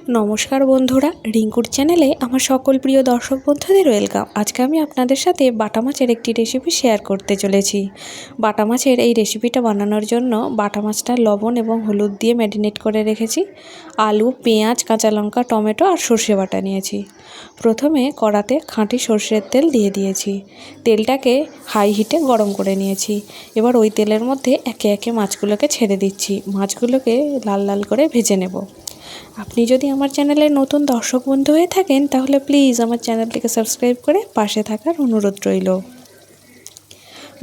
নমস্কার বন্ধুরা, রিঙ্কুর চ্যানেলে আমার সকল প্রিয় দর্শক বন্ধুদের ওয়েলকাম। আজকে আমি আপনাদের সাথে বাটা মাছের একটি রেসিপি শেয়ার করতে চলেছি। বাটা মাছের এই রেসিপিটা বানানোর জন্য বাটা মাছটা লবণ এবং হলুদ দিয়ে ম্যারিনেট করে রেখেছি। আলু, পেঁয়াজ, কাঁচা লঙ্কা, টমেটো আর সর্ষে বাটা নিয়েছি। প্রথমে কড়াতে খাঁটি সর্ষের তেল দিয়ে দিয়েছি। তেলটাকে হাই হিটে গরম করে নিয়েছি। এবার ওই তেলের মধ্যে একে একে মাছগুলোকে ছেড়ে দিচ্ছি। মাছগুলোকে লাল লাল করে ভেজে নেব। আপনি যদি আমার চ্যানেলের নতুন দর্শক বন্ধু হয়ে থাকেন তাহলে প্লিজ আমার চ্যানেলটিকে সাবস্ক্রাইব করে পাশে থাকার অনুরোধ রইল।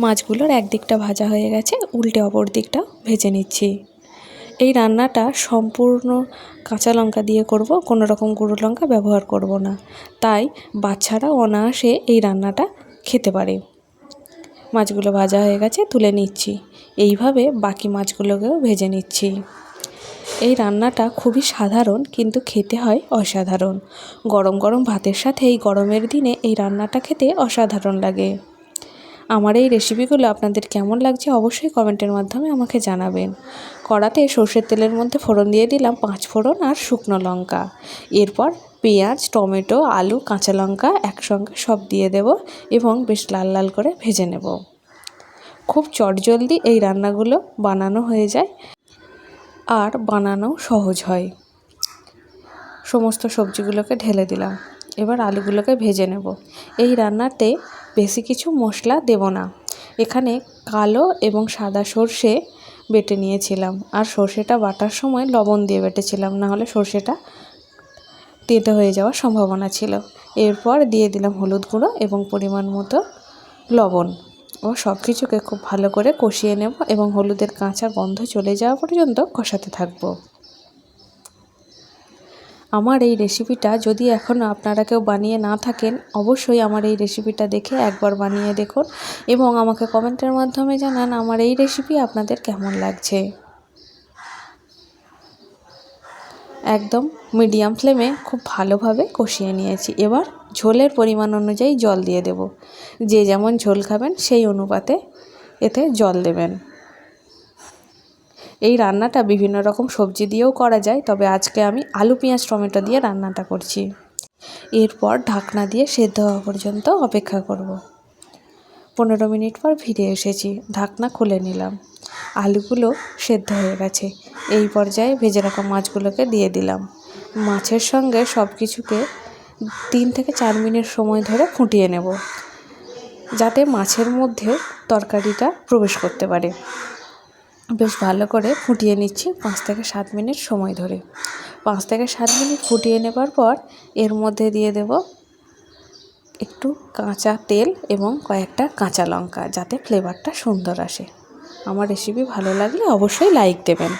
মাছগুলোর একদিকটা ভাজা হয়ে গেছে, উল্টে অপর দিকটাও ভেজে নিচ্ছি। এই রান্নাটা সম্পূর্ণ কাঁচা লঙ্কা দিয়ে করব, কোনো রকম গুঁড়ো লঙ্কা ব্যবহার করব না, তাই বাচ্চারা অনায়াসে এই রান্নাটা খেতে পারে। মাছগুলো ভাজা হয়ে গেছে, তুলে নিচ্ছি। এইভাবে বাকি মাছগুলোকেও ভেজে নিচ্ছি। এই রান্নাটা খুবই সাধারণ, কিন্তু খেতে হয় অসাধারণ। গরম গরম ভাতের সাথে এই গরমের দিনে এই রান্নাটা খেতে অসাধারণ লাগে। আমার এই রেসিপিগুলো আপনাদের কেমন লাগছে অবশ্যই কমেন্টের মাধ্যমে আমাকে জানাবেন। কড়াতে সর্ষের তেলের মধ্যে ফোড়ন দিয়ে দিলাম 5 ফোড়ন আর শুকনো লঙ্কা। এরপর পেঁয়াজ, টমেটো, আলু, কাঁচা লঙ্কা একসঙ্গে সব দিয়ে দেব এবং বেশ লাল লাল করে ভেজে নেব। খুব চটজলদি এই রান্নাগুলো বানানো হয়ে যায় আর বানানো সহজ হয়। সমস্ত সবজিগুলোকে ঢেলে দিলাম। এবার আলুগুলোকে ভেজে নেব। এই রান্নাতে বেশি কিছু মশলা দেব না। এখানে কালো এবং সাদা সর্ষে বেটে নিয়েছিলাম, আর সর্ষেটা বাটার সময় লবণ দিয়ে বেটেছিলাম, নাহলে সর্ষেটা তেতো হয়ে যাওয়ার সম্ভাবনা ছিল। এরপর দিয়ে দিলাম হলুদ গুঁড়ো এবং পরিমাণ মতো লবণ ও সব কিছুকে খুব ভালো করে কষিয়ে নেব এবং হলুদের কাঁচা গন্ধ চলে যাওয়া পর্যন্ত কষাতে থাকব। আমার এই রেসিপিটা যদি এখনও আপনারা কেউ বানিয়ে না থাকেন, অবশ্যই আমার এই রেসিপিটা দেখে একবার বানিয়ে দেখুন এবং আমাকে কমেন্টের মাধ্যমে জানান আমার এই রেসিপি আপনাদের কেমন লাগছে। একদম মিডিয়াম ফ্লেমে খুব ভালোভাবে কষিয়ে নিয়েছি। এবার ঝোলের পরিমাণ অনুযায়ী জল দিয়ে দেব। যে যেমন ঝোল খাবেন সেই অনুপাতে এতে জল দেবেন। এই রান্নাটা বিভিন্ন রকম সবজি দিয়েও করা যায়, তবে আজকে আমি আলু, পেঁয়াজ, টমেটো দিয়ে রান্নাটা করছি। এরপর ঢাকনা দিয়ে সেদ্ধ হওয়া পর্যন্ত অপেক্ষা করব। 15 মিনিট পর ফিরে এসেছি। ঢাকনা খুলে নিলাম। আলুগুলো সেদ্ধ হয়ে গেছে। এই পর্যায়ে ভেজে রাখা মাছগুলোকে দিয়ে দিলাম। মাছের সঙ্গে সব কিছুকে 3 থেকে 4 মিনিট সময় ধরে ফুটিয়ে নেব, যাতে মাছের মধ্যে তরকারিটা প্রবেশ করতে পারে। বেশ ভালো করে ফুটিয়ে নিচ্ছি 5 থেকে 7 মিনিট সময় ধরে। 5 থেকে 7 মিনিট ফুটিয়ে নেবার পর এর মধ্যে দিয়ে দেব একটু কাঁচা তেল এবং কয়েকটা কাঁচা লঙ্কা, যাতে ফ্লেভারটা সুন্দর আসে। আমার রেসিপি ভালো লাগলে অবশ্যই লাইক দেবেন।